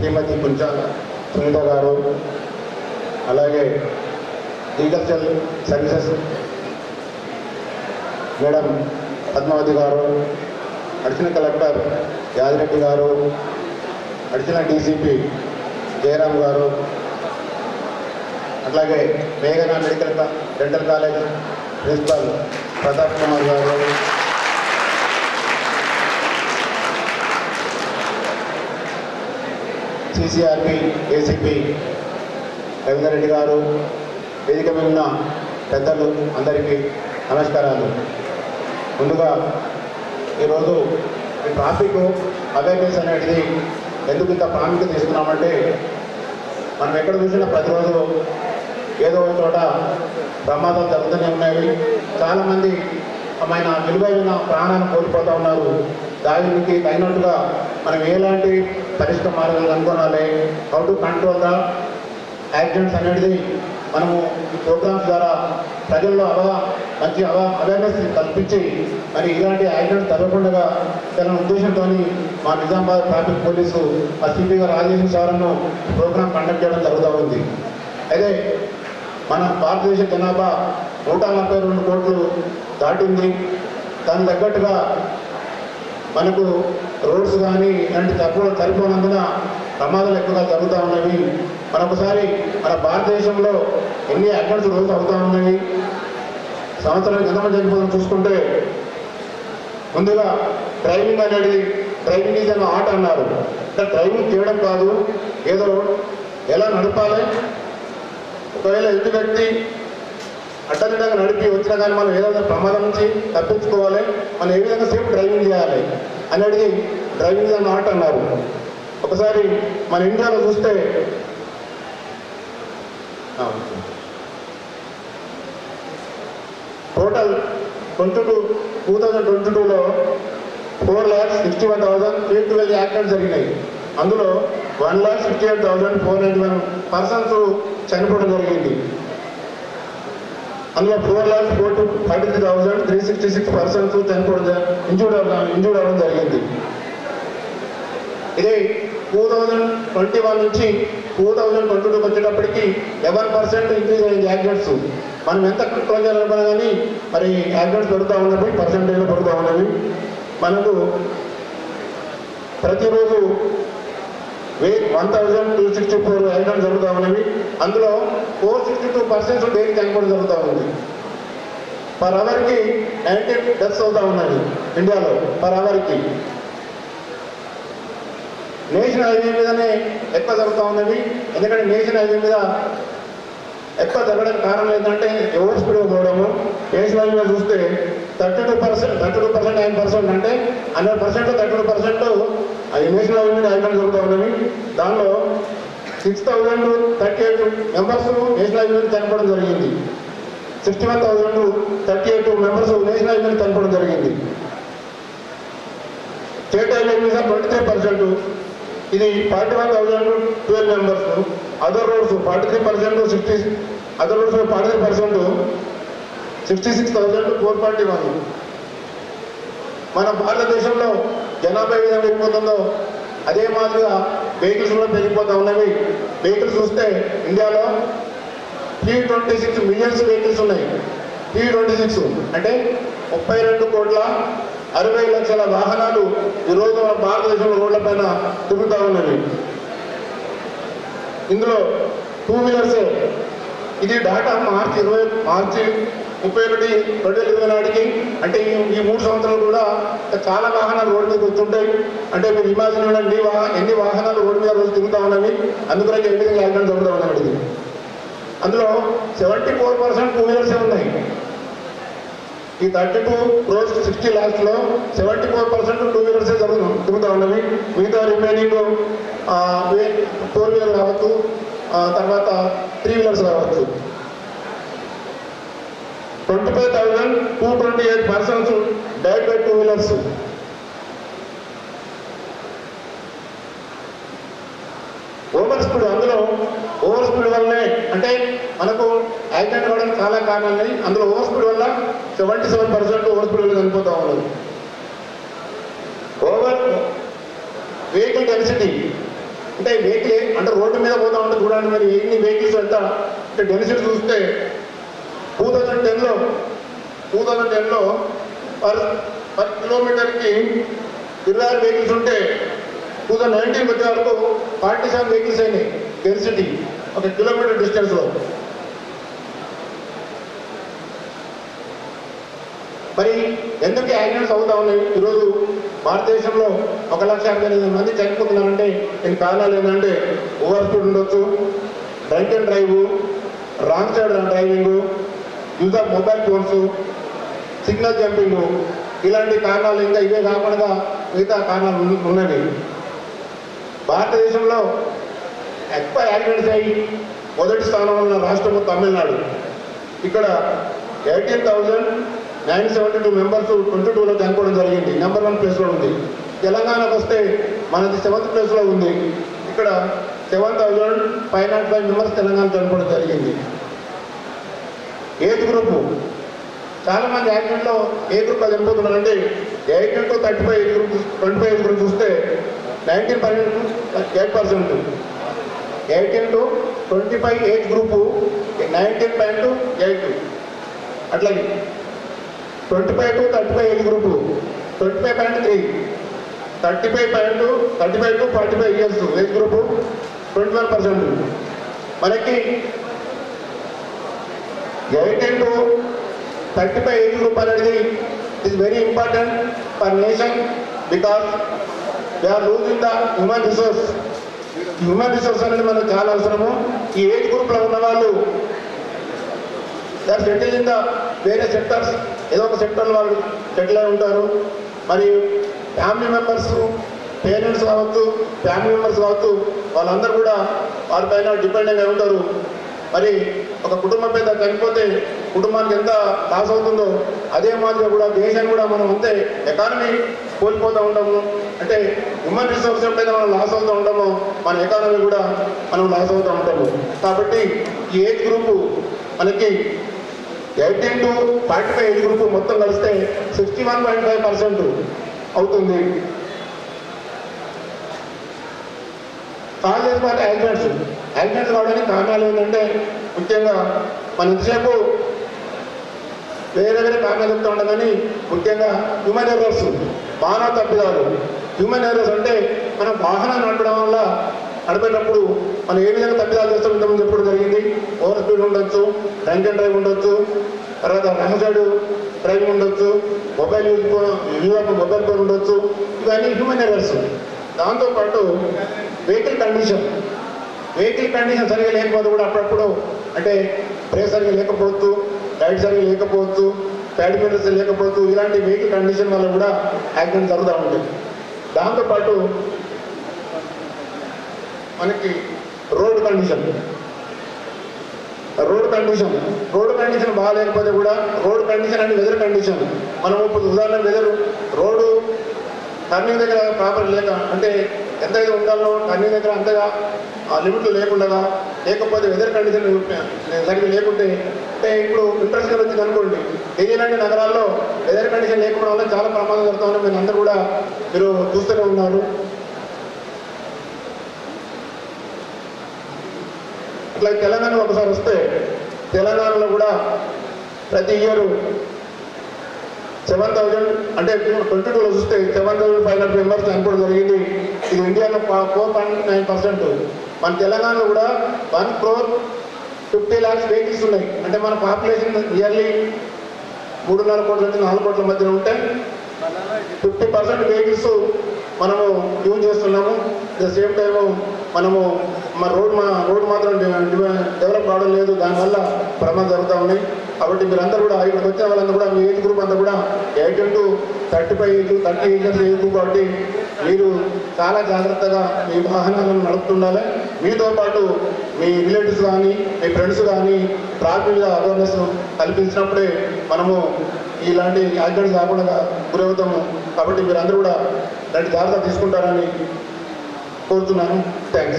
శ్రీమతి కుంచాల సునీత గారు, అలాగే legal services madam Padmavati గారు, అడిషనల్ కలెక్టర్ యాదిరెడ్డి గారు, అడిషనల్ డీసీపీ జయరామ్ గారు, అట్లాగే మేఘనా medical dental college principal Pratap Kumar గారు, సిసిఆర్పి ఏసీపీ రవీందర్ గారు, వేదిక మీద ఉన్న పెద్దలు అందరికీ నమస్కారాలు. ముందుగా ఈరోజు ఈ ట్రాఫిక్ అవేర్నెస్ అనేది ఎందుకు ఇంత ప్రాముఖ్యత ఇస్తున్నామంటే, మనం ఎక్కడ చూసినా ప్రతిరోజు ఏదో ఒక చోట ప్రమాదాలు జరుగుతూనే ఉన్నాయి. చాలామంది మన విలువైన ప్రాణాలను కోల్పోతూ ఉన్నారు. దానికి తగినట్టుగా మనం ఎలాంటి పరిష్కార మార్గాలు కనుగొనాలి, how to control the accidents అనేది మనము ఈ ప్రోగ్రామ్స్ ద్వారా ప్రజల్లో మంచి అవేర్నెస్ కల్పించి మరి ఇలాంటి యాక్సిడెంట్స్ జరగకుండా తన ఉద్దేశంతో మా నిజామాబాద్ ట్రాఫిక్ పోలీసు ఆ సిపి గారు రాజేష్ సార్ను ప్రోగ్రామ్ కండక్ట్ చేయడం జరుగుతూ ఉంది. అయితే మన భారతదేశ జనాభా 142 కోట్లు దాటింది. దానికి తగ్గట్టుగా మనకు రోడ్స్ కానీ ఇలాంటి సరిపోనందున ప్రమాదాలు ఎక్కువగా జరుగుతూ ఉన్నవి. మరొకసారి మన భారతదేశంలో ఎన్ని యాక్సిడెంట్స్ రోజు అవుతూ ఉన్నవి, సంవత్సరానికి ఎంతమంది చనిపోతుందో చూసుకుంటే, ముందుగా డ్రైవింగ్ ఈజ్ అనే ఆట అన్నారు. అంటే డ్రైవింగ్ చేయడం కాదు, ఏదో ఎలా నడపాలి, ఒకవేళ ఎదుటి వ్యక్తి అడ్డదిడ్డంగా నడిపి వచ్చినా కానీ మనం ఏదైనా ప్రమాదం నుంచి తప్పించుకోవాలి, మనం ఏ విధంగా సేఫ్ డ్రైవింగ్ చేయాలి అనేది డ్రైవింగ్ అన్న ఆట అన్నారు. ఒకసారి మన ఇండియాలో చూస్తే టోటల్ 2022లో 4,61,312 యాక్సిడెంట్స్ జరిగినాయి. అందులో 1,68,491 పర్సన్స్ చనిపోవడం జరిగింది. అందులో 4,43,366 పర్సన్స్ ఇంజూర్డ్ అవ్వడం జరిగింది. ఇది 2021 నుంచి 2022 వచ్చేటప్పటికి 11% ఇంక్రీజ్ అయింది యాక్సిడెంట్స్. మనం ఎంత కంట్రోల్ చేయాలనుకున్నా కానీ మరి యాక్సిడెంట్స్ పెరుగుతూ ఉన్నవి, పర్సెంటేజ్లో పెరుగుతూ ఉన్నవి. మనకు ప్రతిరోజు 1,264 యాక్సిడెంట్స్ జరుగుతూ ఉన్నవి. అందులో 462% డైలీ చనిపోవడం జరుగుతూ ఉంది. పర్ అవర్కి 90 డెత్స్ అవుతూ ఉన్నాయి ఇండియాలో పర్ అవర్కి. నేషనల్ హైవే మీదనే ఎక్కువ జరుగుతూ ఉన్నవి. ఎందుకంటే నేషనల్ హైవే మీద ఎక్కువ జరగడానికి కారణం ఏంటంటే ఓవర్ స్పీడ్గా పోవడము. నేషనల్ హైవే చూస్తే 32%, 9% అంటే 100%, 32% అది నేషనల్ హైవే మీద యాక్సిడెంట్ జరుగుతూ ఉన్నవి. దానిలో 6,038 మెంబర్స్ నేషనల్ హైవే మీద చనిపోవడం జరిగింది. 61,038 మెంబర్స్ నేషనల్ హైవే మీద చనిపోవడం జరిగింది. స్టేట్ హైవే మీద 23%, ఇది 41,012 members. Other roads 43%, other roads 43%, 66,441. మన భారతదేశంలో జనాభా ఏ విధంగా పెరిగిపోతుందో అదే మాదిరిగా వెహికల్స్ కూడా పెరిగిపోతూ ఉన్నవి. వెహికల్స్ చూస్తే ఇండియాలో 326 మిలియన్స్ వెహికల్స్ ఉన్నాయి. 326 అంటే 32,60,00,000 వాహనాలు ఈరోజు మన భారతదేశంలో రోడ్లపైన తిరుగుతూ ఉన్నవి. ఇందులో 2 వీలర్సే. ఇది డాటా మార్చి 31, 2020 నాటికి, అంటే ఈ 3 సంవత్సరాలు కూడా చాలా వాహనాలు రోడ్డు మీదకి వచ్చుంటాయి. అంటే మీరు ఇమాజిన్ చేయండి ఎన్ని వాహనాలు రోడ్డు మీద రోజు తిరుగుతూ ఉన్నవి, అందుకనే ఏ విధంగా యాక్సిడెంట్ జరుగుతూ ఉన్నది. అందులో 74% 2 వీలర్సే ఉన్నాయి. ఈ 32 crores 60 lakhsలో 74% 2 వీలర్సే తిరుగుతూ ఉన్నవి. మిగతా రిమైనింగ్ 4 వీలర్ కావచ్చు, తర్వాత 3 వీలర్స్ కావచ్చు. 25,228 persons died by 2 wheelers. Over speed, అందులో ఓవర్ స్పీడ్ వల్లనే అంటే మనకు యాక్సిడెంట్ అవ్వడానికి చాలా కారణాలు ఉన్నాయి. అందులో ఓవర్ స్పీడ్ వల్ల 77% ఓవర్ స్పీడ్ వల్ల చనిపోతూ ఉన్నది. ఓవర్ వెహికల్ డెన్సిటీ అంటే వెహికల్ అంటే రోడ్డు మీద పోతా ఉంటే చూడండి మరి ఎన్ని వెహికల్స్ ఎంత అంటే డెన్సిటీ చూస్తే 2010లో పర్ కిలోమీటర్కి 26 వెహికల్స్ ఉంటే 2019 వచ్చే వరకు 47 వెహికల్స్ అయినాయి డెన్సిటీ ఒక కిలోమీటర్ డిస్టెన్స్లో. మరి ఎందుకు యాక్సిడెంట్స్ అవుతా ఉన్నాయి? ఈరోజు భారతదేశంలో 1,58,000 మంది చనిపోతున్నారంటే దీనికి కారణాలు ఏంటంటే ఓవర్ స్పీడ్ ఉండొచ్చు, drunk and drive, wrong side driving, use of mobile phones, signal jumping, ఇలాంటి కారణాలు ఇంకా ఇవే కాకుండా మిగతా కారణాలు ఉన్నవి. భారతదేశంలో ఎక్కువ యాక్సిడెంట్స్ అయ్యి మొదటి స్థానంలో ఉన్న రాష్ట్రం తమిళనాడు. ఇక్కడ 18,972 మెంబర్స్ 22లో చనిపోవడం జరిగింది. నెంబర్ 1 ప్లేస్లో ఉంది. తెలంగాణకు వస్తే మనది 7th ప్లేస్లో ఉంది. ఇక్కడ 7,505 మెంబర్స్ తెలంగాణ చనిపోవడం జరిగింది. ఏజ్ గ్రూపు చాలా మంది యాక్సిడెంట్లో ఏ గ్రూప్ చనిపోతున్నారంటే 18 to 35 ఏజ్ గ్రూప్ చూస్తే 19.8%. 18 to 25 ఏజ్ గ్రూపు 19.8. అట్లాగే 25 to 35 age group 25.3. 35 to 45 years age group 21%. మనకి 18 to 35 ఏజ్ గ్రూప్ అనేది is very important for nation because we are losing the human resource. Human resource అనేది మనకు చాలా అవసరము. ఈ age గ్రూప్లో ఉన్న వాళ్ళు they are settle in the వేరే సెక్టర్స్, ఏదో ఒక సెక్టర్లో వాళ్ళు సెటిల్ అయి ఉంటారు. మరి ఫ్యామిలీ మెంబర్స్, పేరెంట్స్ కావచ్చు, ఫ్యామిలీ మెంబర్స్ కావచ్చు, వాళ్ళందరూ కూడా వారిపైన డిపెండ్ అయి ఉంటారు. మరి ఒక కుటుంబం పెద్ద చనిపోతే కుటుంబానికి ఎంత లాస్ అవుతుందో అదే మాదిరిగా కూడా దేశాన్ని కూడా మనం అంతే ఎకానమీ కోల్పోతూ ఉంటాము. అంటే హ్యూమన్ రిసోర్స్ ఎప్పుడైతే మనం లాస్ అవుతూ ఉంటామో మన ఎకానమీ కూడా మనం లాస్ అవుతూ ఉంటాము. కాబట్టి ఈ ఏజ్ గ్రూపు మనకి 18 to 45 ఏజ్ గ్రూపు మొత్తం కలిస్తే 61.5% అవుతుంది. కాలేజ్ పాటు యాక్సిడెంట్స్ కావడానికి కారణాలు ఏంటంటే ముఖ్యంగా మన ఇంతసేపు వేరే కారణాలు చెప్తూ ఉంటాం కానీ ముఖ్యంగా హ్యూమన్ ఎర్రర్స్, మానవ తప్పిదాలు. హ్యూమన్ ఎర్రర్స్ అంటే మనం వాహనం నడిపేటప్పుడు మనం ఏ విధంగా తప్పిదాలు చేస్తూ ఉంటామని చెప్పడం జరిగింది. ఓవర్ స్పీడ్ ఉండొచ్చు, డ్రంక్ అండ్ డ్రైవ్ ఉండొచ్చు, తర్వాత రాంగ్ సైడ్ డ్రైవింగ్ ఉండొచ్చు, మొబైల్ ఫోన్ ఉండొచ్చు. ఇవన్నీ హ్యూమన్ ఎర్రర్స్. దాంతోపాటు వెహికల్ కండిషన్ సరిగా లేకపోతే కూడా అప్పుడప్పుడు అంటే బ్రేక్ సరిగా లేకపోవచ్చు, లైట్ సరిగా లేకపోవచ్చు, ప్యాడ్ మిర్రర్స్ లేకపోవచ్చు, ఇలాంటి వెహికల్ కండిషన్ వల్ల కూడా యాక్సిడెంట్ జరుగుతూ ఉంటుంది. దాంతోపాటు మనకి రోడ్ కండిషన్ బాగాలేకపోతే కూడా రోడ్ కండిషన్ అంటే వెదర్ కండిషన్. మనం ఇప్పుడు ఉదాహరణ రోడ్డు టర్నింగ్ దగ్గర ప్రాపర్ లేక అంటే ఎంతైతే ఉండాలో టర్నింగ్ దగ్గర అంతగా లిమిట్లు లేకపోతే వెదర్ కండిషన్ సరిగ్గా లేకుంటే అంటే ఇప్పుడు వింటర్ సీజన్ వచ్చింది అనుకోండి, ఢిల్లీ లాంటి నగరాల్లో వెదర్ కండిషన్ లేకపోవడం వల్ల చాలా ప్రమాదం జరుగుతామని మీరు అందరూ కూడా మీరు చూస్తూనే ఉన్నారు. అట్లా తెలంగాణలో ఒకసారి వస్తే తెలంగాణలో కూడా ప్రతి ఇయర్ 7,000 అంటే 22లో చూస్తే 7,500 మెంబర్స్ చనిపోవడం జరిగింది. ఇది ఇండియాలో 4.9%. మన తెలంగాణలో కూడా 1,50,00,000 వెహికల్స్ ఉన్నాయి. అంటే మన పాపులేషన్ ఇయర్లీ 3.5 కోట్ల నుంచి 4 కోట్ల మధ్యన ఉంటే 50% వెహికల్స్ మనము యూజ్ చేస్తున్నాము. ద సేమ్ టైము మనము రోడ్ మాత్రం డెవలప్ కావడం లేదు, దానివల్ల ప్రమాదం జరుగుతూ ఉన్నాయి. కాబట్టి మీరందరూ కూడా ఇక్కడికి వచ్చిన వాళ్ళందరూ కూడా మీ ఏజ్ గ్రూప్ అంతా కూడా 18 to 35 30 ఇయర్స్ ఏజ్ గ్రూప్. కాబట్టి మీరు చాలా జాగ్రత్తగా మీ వాహనాలను నడుపుతుండాలి. మీతో పాటు మీ రిలేటివ్స్ కానీ మీ ఫ్రెండ్స్ కానీ ట్రాఫిక్ మీద అవేర్నెస్ కల్పించినప్పుడే మనము ఇలాంటి యాక్సిడెంట్స్ కాకుండా గురవుతాము. కాబట్టి మీరందరూ కూడా ఇలాంటి జాగ్రత్త తీసుకుంటారని కోరుతున్నాను. Thank you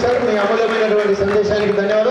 sir. మీ అమూల్యమైనటువంటి సందేశానికి ధన్యవాదాలు.